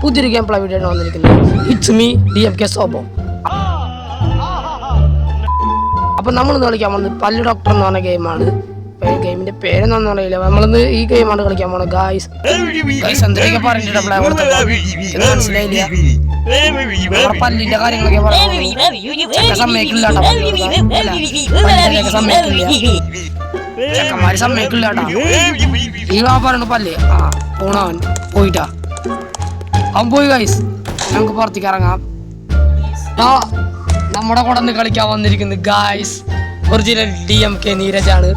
പുതിയൊരു game play video ആണ് വന്നിരിക്കുന്നത്. It's me DMK സോബോ. അപ്പം നമ്മളിന്ന് കളിക്കാൻ പോകുന്നത് പല്ല് ഡോക്ടർ എന്ന് പറഞ്ഞ ഗെയിമാണ്. ഗെയിമിന്റെ പേരെന്നൊന്നും അറിയില്ല. നമ്മളിന്ന് ഈ ഗെയിമാണ് കളിക്കാൻ പോകുന്നത്. ഗായ്സ് എന്തൊക്കെ പറഞ്ഞിട്ട് മനസ്സിലായില്ല. പല്ലിന്റെ കാര്യങ്ങളൊക്കെ സമ്മതിക്കില്ല ചെക്കന്മാര് സമ്മതിക്കില്ല ഈ പറയണ പല്ലേ പോണവൻ പോയിട്ടാ അവൻ പോയി. ഗൈസ് നമുക്ക് പുറത്തേക്ക് ഇറങ്ങാം. നമ്മുടെ കൂടെ നിന്ന് കളിക്കാൻ വന്നിരിക്കുന്നത് ഗായ്സ് ഒറിജിനൽ DMK നീരജാണ്.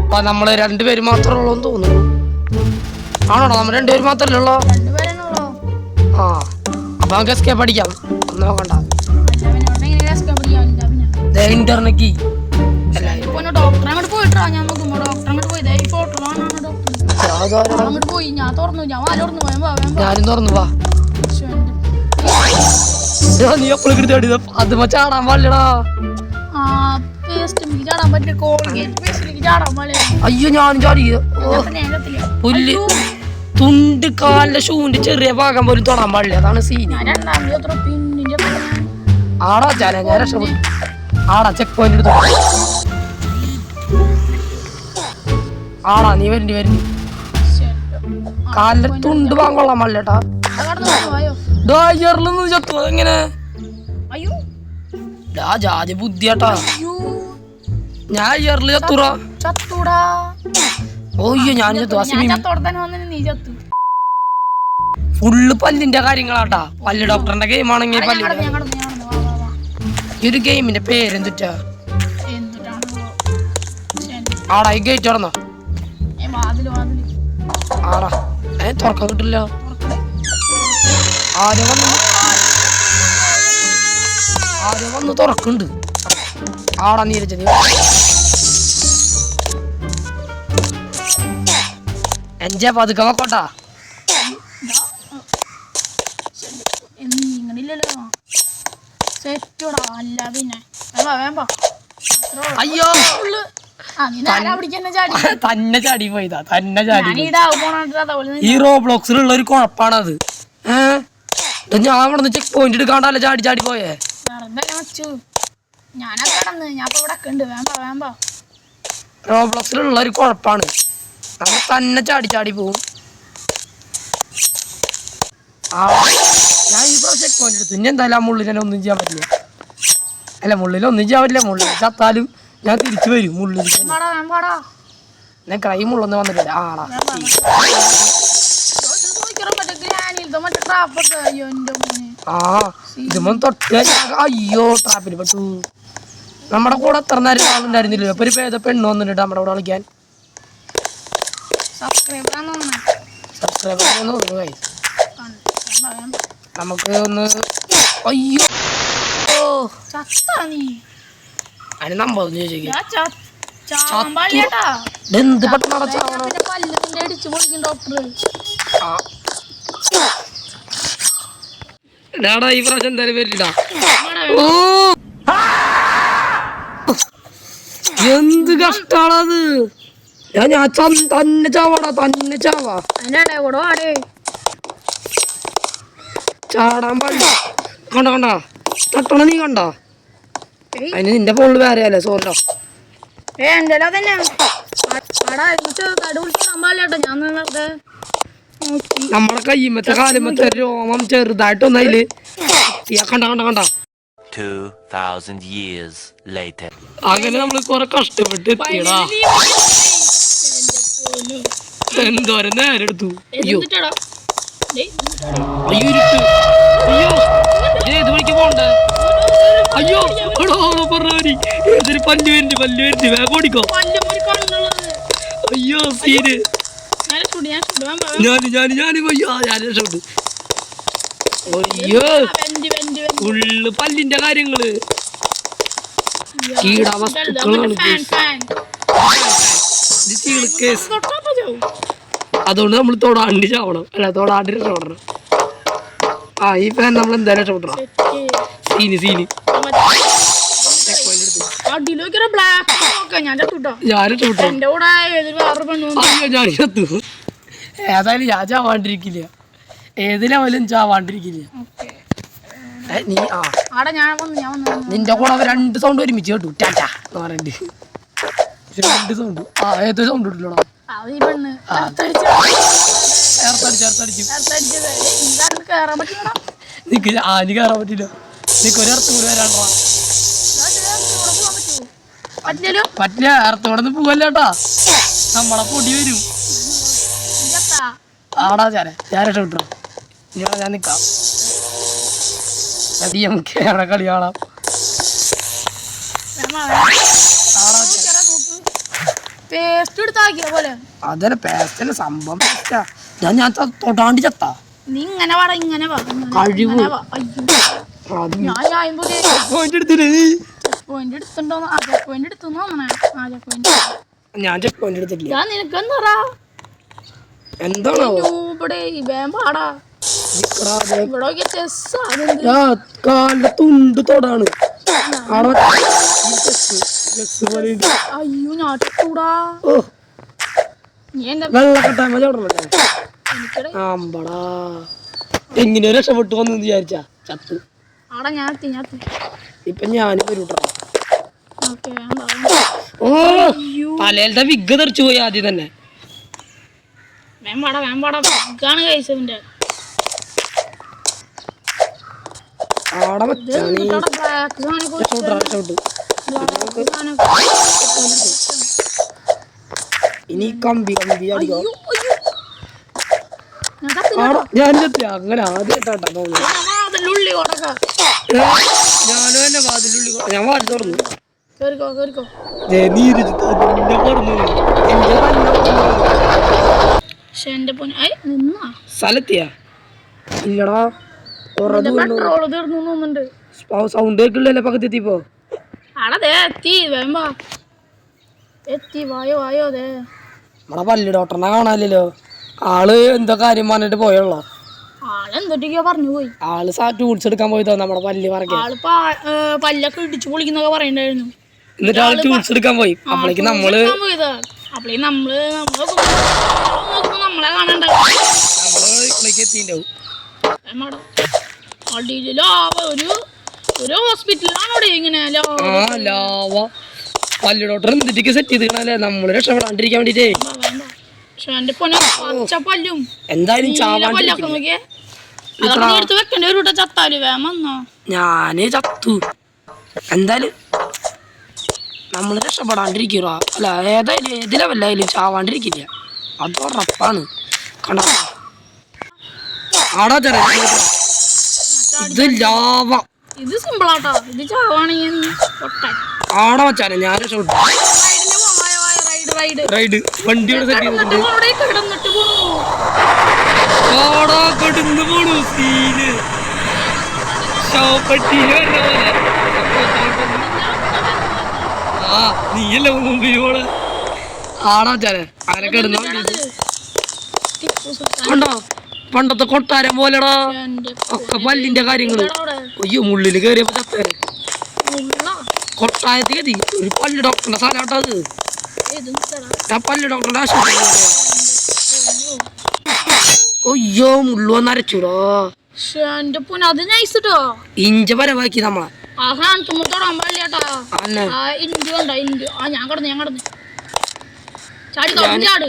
അപ്പൊ നമ്മള് രണ്ടുപേര് മാത്രമേ ഉള്ളൂ എന്ന് തോന്നുന്നു. ആണോടാ? നമ്മൾ രണ്ടുപേര് മാത്രമല്ലേ ഉള്ളൂ? ആ അപ്പൊ നമുക്ക് എസ്കേപ്പ് അടിക്കാം. നോക്കണ്ട ഇന്റർനെറ്റ് ഞാനും തുറന്നു വാ. നീ എപ്പോഴും അത് ചാടാൻ പാടില്ലടാ. അയ്യോ ഞാനും ചാടി. പുല്ല് തുണ്ട് കാലിന്റെ ഷൂന്റെ ചെറിയ ഭാഗം പോലും തൊടാൻ പാടില്ല. അതാണ് സീൻ. ആടാ ഞാൻ രക്ഷപ്പെട്ടു. ആടാ ചെക്ക് പോയിന്റ് എടുത്തു. ആടാ നീ വരണ്ടി കാലിന്റെ തുണ്ട് ഭാഗം കൊള്ളാൻ പാടില്ലട്ടാ. ചത്തു എങ്ങനെ ജാതി ബുദ്ധിയാട്ടാ. ഞാൻ ഇയറില് ചത്തൂടാ. ഓയ്യോ ഞാൻ ഫുള്ള് പല്ലിന്റെ കാര്യങ്ങളാട്ടാ. പല്ല് ഡോക്ടറിന്റെ ഗെയിം ആണെങ്കിൽ ഈ ഒരു ഗെയിമിന്റെ പേരെന്തുറ്റാ? ആടാ ഈ ഗേറ്റ് തുറന്നോ? ആടാ തുറക്കാൻ കിട്ടില്ല. ആരോ വന്ന് തുറക്കുന്നുണ്ട്. ആടാ നീരജ എന്റെ പതുക്കെ വെക്കോട്ടാ. അയ്യോ തന്നെ ചാടി പോയതാ. തന്നെ ചാടി. ഈ റോബ്ലോക്സിലുള്ള ഒരു കുഴപ്പാണത്. ഞാൻ അവിടെ ചെക്ക് പോയിന്റ് എടുക്കാണ്ടല്ലേ ചാടി ചാടി പോയേ. റോബ്ലോക്സിലുള്ള ഒരു കുഴപ്പാണ്. നമ്മൾ തന്നെ ചാടി ചാടി പോവും. ഞാൻ ഈ പ്രാവശ്യം ചെക്ക് പോയിന്റ് എടുത്തു. ഇനി എന്തായാലും ആ മുള്ളിൽ തന്നെ ഒന്നും ചെയ്യാൻ പറ്റില്ല. അല്ല മുള്ളിലൊന്നും ചെയ്യാൻ പറ്റില്ല. മുള്ളിൽ ചത്താലും ഞാൻ തിരിച്ചു വരും. മുള്ളിൽ ഞാൻ കൈ മുള്ളൊന്നും വന്നിട്ടില്ല. ആടാ ഇതുമ്പോ തൊട്ട് അയ്യോ ട്രാപ്പിന് പെട്ടു. നമ്മുടെ കൂടെ എത്ര നേരം ആളുണ്ടായിരുന്നില്ലല്ലോ. അപ്പൊ ഒരു പേద പെണ്ണ് വന്നിട്ട് നമ്മുടെ കൂടെ കളിക്കാൻ. സബ്സ്ക്രൈബർ നമുക്ക് ഒന്ന് അയ്യോ അതിന് നമ്പർ എന്ത് പെട്ടെന്ന് ഡാടാ ഈ പ്രാവശ്യം എന്തായാലും വരില്ല. ഓ എന്ത് കഷ്ടാണത്. ഞാൻ തന്നെ ചാവാടാ. തന്നെ ചാവാ. ചാടാൻ പാടില്ല. കണ്ട കണ്ട തട്ടണ നീ കണ്ട. അതിന് നിന്റെ ഫോണിൽ വേറെ അല്ലേ? സോറിട്ടോ. നമ്മളെ കയ്യുമ്പത്തെ കാലുമ്പത്തെ രോമം ചെറുതായിട്ടൊന്നതില് കണ്ട കണ്ട കണ്ട. 2000 years later. അങ്ങനെ നമ്മള് കൊറേ കഷ്ടപ്പെട്ട് എത്തിയടാ. എന്തോരം നേരം എടുത്തു. അയ്യോ അയ്യോ ഇരുട്ട്. അയ്യോ ഏത് വഴിക്ക് പോണ്ടേ? അയ്യോ പറഞ്ഞി ഏതൊരു പല്ല് വരുന്നുണ്ട്. വേഗം ഓടിക്കോ. അയ്യോ സീന്. ഞാൻ രക്ഷപ്പെട്ടു. അയ്യോ ഫുള്ള് പല്ലിന്റെ കാര്യങ്ങള്. കീടാവസ്തുക്കളാണ്. അതുകൊണ്ട് നമ്മൾ തൊടാണ്ടി ചാവണം. അല്ല തൊടാണ്ടി രക്ഷപ്പെടണം. ഈ ഫാൻ നമ്മൾ എന്തായാലും രക്ഷപ്പെടണം. സീന് ഏതായാലും ഞാൻ ചാവാണ്ടിരിക്കില്ല. ഏത് ലെവലും ചാവാണ്ടിരിക്കില്ല. നീ നിന്റെ കൂടെ രണ്ട് സൗണ്ട് ഒരുമിച്ച് കേട്ടു. ടാറ്റാ എന്ന് പറഞ്ഞിട്ട് രണ്ട് സൗണ്ട്. ഏത് സൗണ്ട് ഇട്ടില്ലടാ. നിക്ക് ആഞ്ഞ് കയറാൻ പറ്റില്ല. നിക്ക് ഒരർത്ഥം കൂടി വരാണ്ടാ. പറ്റില്ല. അർത്ഥത്തോടെ ഒന്നും പോവല്ലേട്ടാ. നമ്മളെ പൊടി വരും. ആടാ ഞാനിട്ട് വിട്ടോ. ഞാൻ നിക്കാം. നമുക്ക് കളി കാണാം. അതന്നെ പേസ്റ്റന്നെ സംഭവം. ഞാൻ തൊടാണ്ട് ചത്താ. കഴിവ് ഞാൻ ചെക്ക് പോയിന്റ് എടുത്തിട്ടില്ല. എന്താണോ കാലിന്റെ തുണ്ട് തൊടാണ്. എങ്ങനെയോ രക്ഷപ്പെട്ടു വന്നു വിചാരിച്ചാ ചത്ത്. ഇപ്പൊ ഞാൻ വരൂട്ടാ. ഓ തലയിലത്തെ വിഗ് തെറിച്ചു പോയി ആദ്യം തന്നെ. ഇനി കമ്പി അടിക്കോ. ഞാൻ അങ്ങനെ ആദ്യമായിട്ടാ തോന്നുന്നു. ഞാനും എന്നെ വാതിലുള്ളി ഞാൻ വാതിൽ തുറന്നു. സ്ഥലത്തിയാ ഇല്ലടാ. സൗണ്ട് കേൾക്കില്ലല്ലോ പക്കത്ത് എത്തിപ്പോ. നമ്മളെ പല്ലി ഡോക്ടറിനെ കാണാനില്ലല്ലോ. ആള് എന്തോ കാര്യം പറഞ്ഞിട്ട് പോയുള്ളോ. ആള് ടൂൾസ് എടുക്കാൻ പോയതോ നമ്മുടെ പല്ല് പറയാ. പല്ലൊക്കെ ഇടിച്ചു പൊളിക്കുന്നൊക്കെ പറയണ്ടായിരുന്നു. എന്നിട്ട് ആള് ടൂൾസ് എടുക്കാൻ പോയി. അപ്പോഴേക്ക് നമ്മളെ കാണണ്ട എത്തിണ്ടാവും. ഒരു ഹോസ്പിറ്റലാണോടെ ഇങ്ങനെ പല്ല് ഡോക്ടർ എന്തിട്ടൊക്കെ സെറ്റ് ചെയ്തില്ലേ നമ്മള് രക്ഷപ്പെടാണ്ടിരിക്കാൻ വേണ്ടിട്ടേ. എന്തായാലും ഞാന് ചത്തു. എന്തായാലും നമ്മള് രക്ഷപ്പെടാണ്ടിരിക്കുക. അല്ല ഏതായാലും ഏത് ലെവലായാലും ചാവാണ്ടിരിക്കില്ല. അത് ഉറപ്പാണ്. കണ്ട ആടാ ചെറിയ ഇത് ലാവ. ഇത് സിമ്പിളാട്ടോ. ഇത് ചാവാണെങ്കിൽ ആടാ വെച്ചാലേ ഞാൻ രക്ഷപ്പെട്ടു. റൈഡ് വണ്ടിയുടെ സെറ്റ് ചെയ്തിട്ടുണ്ട്. കിടന്നു പോണു സീന്. ഷോപ്പട്ടിയില് വരുന്ന പോലെ. ആ നീയല്ലേ മുമ്പിൽ പോള്. ആടാ വെച്ചാലേ അങ്ങനെ കിടന്നു. കണ്ടോ പണ്ടത്തെ കൊട്ടാരം പോലെടാ. ഒക്കെ പല്ലിന്റെ കാര്യങ്ങള്. അയ്യോ മുള്ളില് കേറിയപ്പോ ചത്തേ. കൊട്ടായത്തിൽ എത്തി. ഒരു പല്ല് ഡോക്ടറിന്റെ സ്ഥലമാട്ടോ അത്. ഞാൻ പല്ല് ഡോക്ടറിന്റെ ആശുപത്രി. അയ്യോ മുള്ളു വന്ന് അരച്ചൂടോ. ഇഞ്ച പരവാക്കി നമ്മളെ.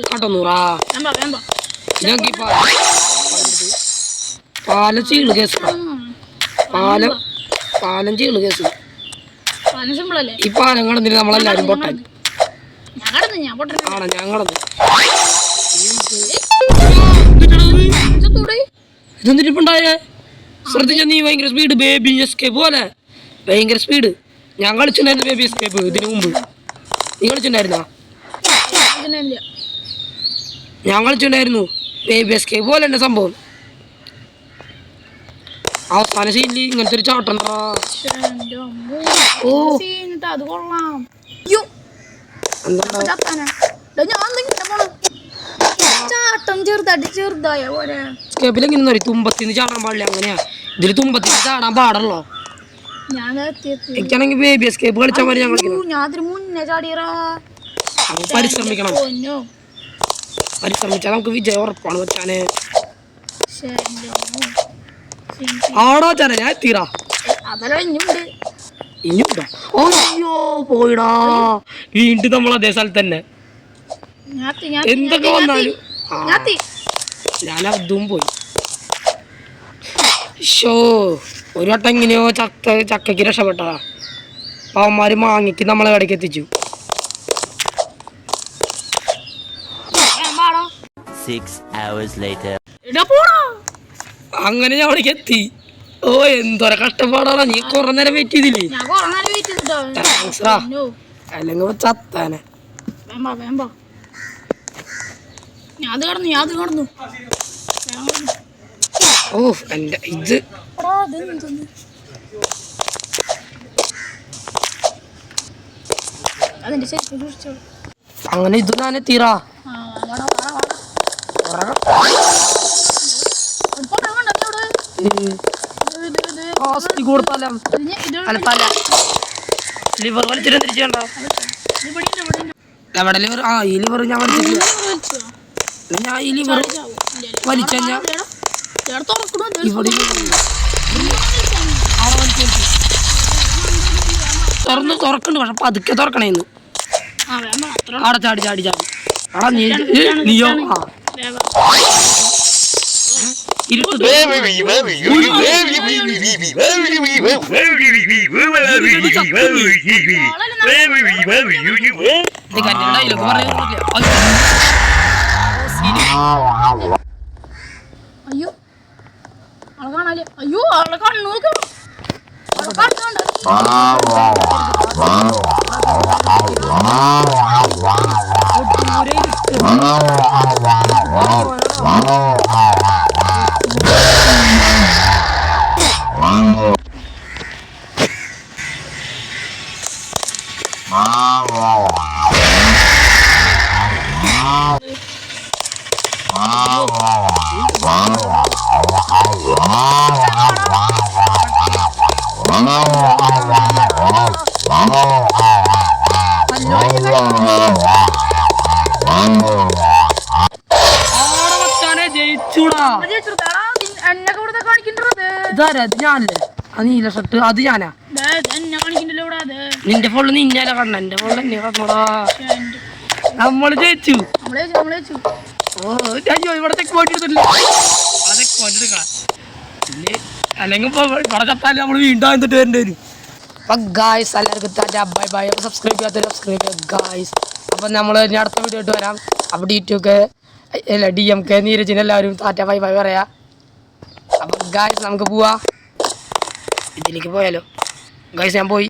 കട്ടന്നൂറാ പാലം ചീള് കേസ്. പാലം ചീള് കേസ്. ഈ പാലം കടന്നിട്ട് നമ്മളെല്ലാരും പൊട്ടാൻ. ആണോ ഞാൻ കടന്നു. ഇതെന്തിട്ടിപ്പുണ്ടായേ ശ്രദ്ധിച്ച നീ. ഭയങ്കര സ്പീഡ് ബേബി എസ്കേപ്പ് പോലെ. ഭയങ്കര സ്പീഡ്. ഞാൻ കളിച്ചിട്ടുണ്ടായിരുന്നു ബേബി എസ്കേപ്പ് ഇതിനു മുമ്പ്. നീ കളിച്ചിട്ടുണ്ടായിരുന്നോ? ഞാൻ കളിച്ചിട്ടുണ്ടായിരുന്നു ബേബി എസ്കേപ്പ് പോലെ എന്റെ സംഭവം. അവസാന ശൈലി ഇങ്ങനത്തെ ഒരു ചാട്ടം. ഓ സ്കേപ്പിലെങ്ങനെ തുമ്പത്തിന്ന് ചാടാൻ പാടില്ല. അങ്ങനെയാ ഇതില് തുമ്പത്തിന്ന് ചാടാൻ പാടല്ലോ. എനിക്കാണെങ്കിൽ ബേബി എസ്കേപ്പ് കളിച്ചാൽ മതി. പരിശ്രമിക്കണം. പരിശ്രമിച്ചാൽ നമുക്ക് വിജയം ഉറപ്പാണ് വെച്ചാന്. ശ്ശേ, എൻ്റെ അമ്മോ. ആടോ ചാന ഞാൻ എത്തിടാ അതെല്ലാം ഇനിയുണ്ട്. ഇനിയുണ്ടോ അയ്യോ പോയിടാ വീണ്ടും നമ്മൾ അതേ സ്ഥലത്ത് തന്നെ എന്തൊക്കെ വന്നാലും ഞാൻ അതും പോയി ഷോ ഒരു വട്ടം എങ്ങനെയോ ചക്കയ്ക്ക് രക്ഷപ്പെട്ടതാ അവന്മാര് മാങ്ങിക്ക് നമ്മളെ കടയ്ക്ക് എത്തിച്ചു 6 hours later. അങ്ങനെ ഞാൻ അവിടേക്ക് എത്തി ഓ എന്തോര കഷ്ടപ്പാടാണ് നീ കുറെ നേരം വെയിറ്റ് ചെയ്തില്ലേ ഞാൻ കുറെ നേരം വെയിറ്റ് താങ്ക്സ് റാ അല്ലെങ്കിൽ ചത്താനെ വേമ്പ ഞാൻ അത് കടന്നു ഓ എന്റെ ഇത് അതിന്റെ ശരിക്കും സൂക്ഷിച്ചോളൂ. അങ്ങനെ ഇത് ഞാൻ എത്തിറാ വാടാ. ഇപ്പൊ കണ്ടോ നീ ഇവിടെ? ഹോസ്പിറ്റൽ കൊടുത്താലോ അല്ല തല ലിവർ വലിച്ചിട്ട് തിരിച്ചുണ്ടോ എവിടെ ലിവർ ആ ഈ ലിവർ ഞാൻ വലിച്ചിട്ടില്ല ഞാൻ ഈ ലിവർ വലിച്ചഞ്ഞാ ഇവിടെ തുറക്കണ്ട് പക്ഷെ പതുക്കെ തുറക്കണേന്ന് അവിടെ ചാടി എടാ നീയോ ആ ഇരുട്ട് അയ്യോ ആളെ കാണാല്ലേ അയ്യോ ആളെ കണ്ണു നോക്ക് ജയിച്ചൂടാ എന്നെ കൂടെ കാണിക്കണ്ടത് ഇതാരാ അത് ഞാനല്ലേ ആ നീല ഷർട്ട് അത് ഞാനാ എന്നെ കാണിക്കണ്ടല്ലോ ഇവിടെ അത് നിന്റെ ഫോണിൽ നിന്നല്ല കണ്ട എന്റെ ഫോണിൽ എന്നെ കണ്ടോടാ നമ്മള് ജയിച്ചു നമ്മളെ ഓ അയ്യോ ഇവിടെ ചെക്ക് പോയിട്ട് എടുത്തില്ല ചെക്ക് പോയിട്ട് എടുക്കാം അല്ലെങ്കിൽ ഇപ്പൊ ഇവിടെ ചത്താലും നമ്മൾ വീണ്ടും എന്നിട്ട് വരേണ്ടി വരും അപ്പൊ ഗായ്സ് എല്ലാവർക്കും താറ്റാ ബൈ ബൈ അപ്പൊ സബ്സ്ക്രൈബ് ചെയ്യാത്ത സബ്സ്ക്രൈബ് ചെയ്യുക ഗായ്സ് അപ്പൊ നമ്മൾ ഇനി അടുത്ത വീഡിയോ ആയിട്ട് വരാം അപ്പൊ D2 അല്ല DMK നീരജിന് എല്ലാവരും താറ്റാ ബൈ ബൈ പറയാ അപ്പൊ ഗായ്സ് നമുക്ക് പോവാ ഇതിലേക്ക് പോയാലോ ഗായ്സ് ഞാൻ പോയി